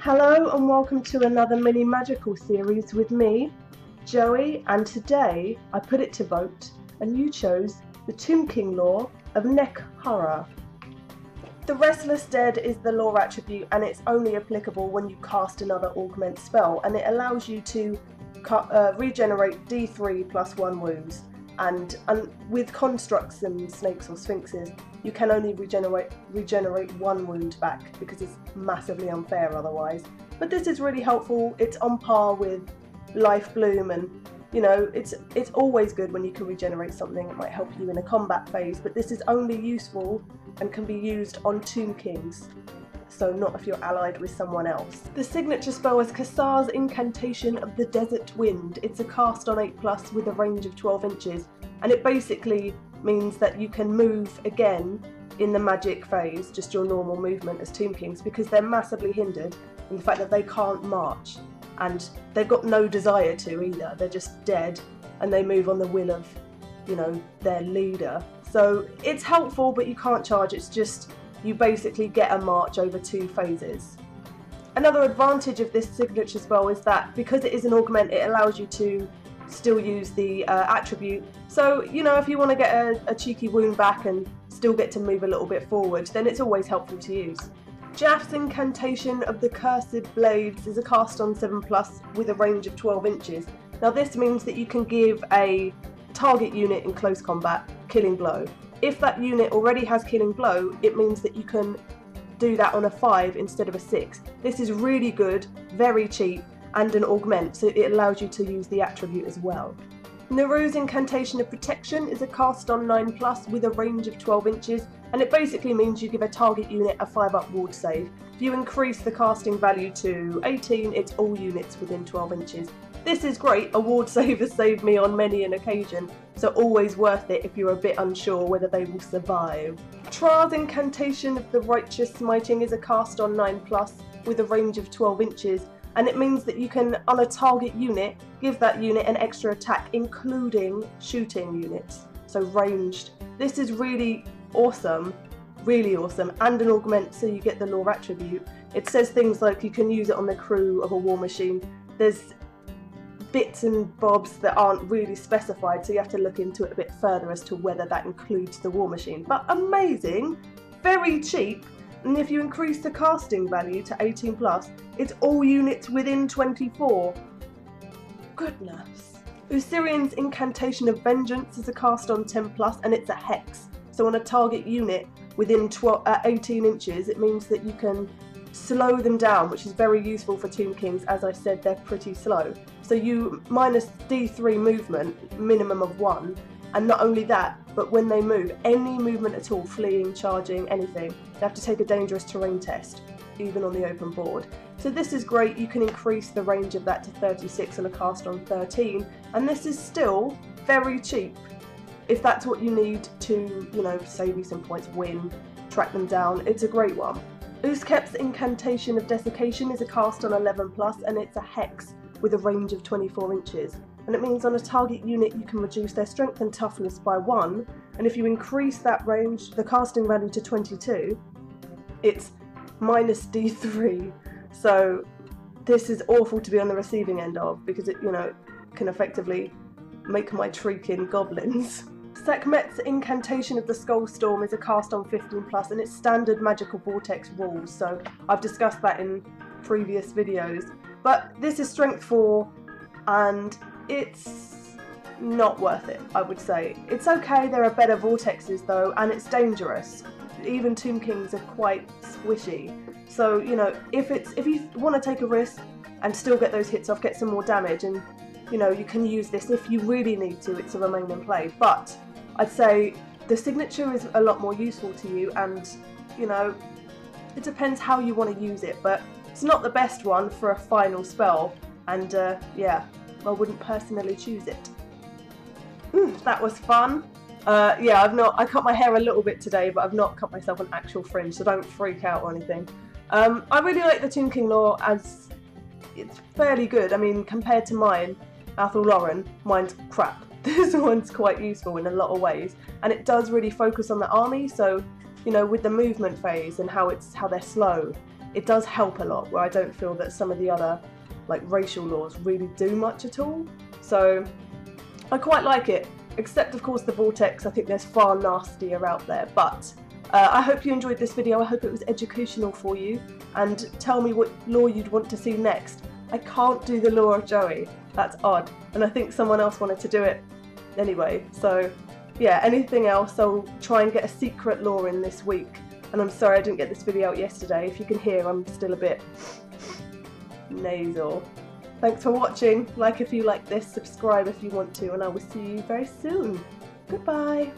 Hello and welcome to another mini magical series with me, Joey, and today I put it to vote and you chose the Tomb King lore of Nehekhara. The Restless Dead is the lore attribute and it's only applicable when you cast another augment spell, and it allows you to regenerate D3 plus 1 wounds, and with constructs and snakes or sphinxes you can only regenerate 1 wound back because it's massively unfair otherwise. But this is really helpful. It's on par with Life Bloom, and you know, it's always good when you can regenerate something. It might help you in a combat phase, but this is only useful and can be used on Tomb Kings, so not if you're allied with someone else. The signature spell is Cursive's Incantation of the Desert Wind. It's a cast on 8+ with a range of 12 inches, and it basically means that you can move again in the magic phase, just your normal movement as Tomb Kings, because they're massively hindered in the fact that they can't march, and they've got no desire to either. They're just dead, and they move on the will of, you know, their leader. So it's helpful, but you can't charge. It's just you basically get a march over 2 phases. Another advantage of this signature spell is that because it is an augment, it allows you to still use the attribute. So, you know, if you want to get a cheeky wound back and still get to move a little bit forward, then it's always helpful to use. Jaff's Incantation of the Cursive Blades is a cast on 7+ with a range of 12 inches. Now this means that you can give a target unit in close combat Killing Blow. If that unit already has Killing Blow, it means that you can do that on a 5 instead of a 6. This is really good, very cheap, and an augment, so it allows you to use the attribute as well. Naru's Incantation of Protection is a cast on 9+ with a range of 12 inches, and it basically means you give a target unit a 5+ ward save. If you increase the casting value to 18, it's all units within 12 inches. This is great. A ward save has saved me on many an occasion, so always worth it if you're a bit unsure whether they will survive. Tra's Incantation of the Righteous Smiting is a cast on 9+ with a range of 12 inches, and it means that you can, on a target unit, give that unit an extra attack, including shooting units, so ranged. This is really awesome, and an augment, so you get the lore attribute. It says things like you can use it on the crew of a war machine. There's bits and bobs that aren't really specified, so you have to look into it a bit further as to whether that includes the war machine. But amazing, very cheap, and if you increase the casting value to 18+, it's all units within 24. Goodness. Usirian's Incantation of Vengeance is a cast on 10+, and it's a hex. So on a target unit within 18 inches, it means that you can slow them down, which is very useful for Tomb Kings. As I said, they're pretty slow. So you minus D3 movement, minimum of 1, and not only that, but when they move, any movement at all, fleeing, charging, anything, they have to take a dangerous terrain test, even on the open board. So this is great. You can increase the range of that to 36 on a cast on 13, and this is still very cheap. If that's what you need to, you know, save you some points, win, track them down, it's a great one. Uskep's Incantation of Desiccation is a cast on 11+, and it's a hex with a range of 24 inches. And it means on a target unit you can reduce their strength and toughness by 1, and if you increase that range, the casting value to 22, it's minus D3. So this is awful to be on the receiving end of, because it, you know, can effectively make my Treekin goblins. Sekhmet's Incantation of the Skull Storm is a cast on 15+, and it's standard magical vortex rules, so I've discussed that in previous videos. But this is strength 4, and it's not worth it, I would say. It's okay, there are better vortexes though, and it's dangerous. Even Tomb Kings are quite squishy. So, you know, if you want to take a risk and still get those hits off, get some more damage, and you know, you can use this if you really need to, it's a remain in play. But I'd say the signature is a lot more useful to you, and you know, it depends how you want to use it, but it's not the best one for a final spell, and yeah, I wouldn't personally choose it. That was fun. Yeah, I cut my hair a little bit today, but I've not cut myself an actual fringe, so don't freak out or anything. I really like the Tomb King lore, as it's fairly good. I mean, compared to mine, Athel Lauren, mine's crap. This one's quite useful in a lot of ways, and it does really focus on the army, so, you know, with the movement phase and how they're slow, it does help a lot, where I don't feel that some of the other like racial laws really do much at all. So I quite like it, except of course the vortex. I think there's far nastier out there, but I hope you enjoyed this video. I hope it was educational for you, and tell me what lore you'd want to see next. I can't do the lore of Joey, that's odd, and I think someone else wanted to do it anyway, so yeah, anything else, I'll try and get a secret lore in this week. And I'm sorry I didn't get this video out yesterday. If you can hear, I'm still a bit nasal. Thanks for watching. Like if you like this, subscribe if you want to, and I will see you very soon. Goodbye.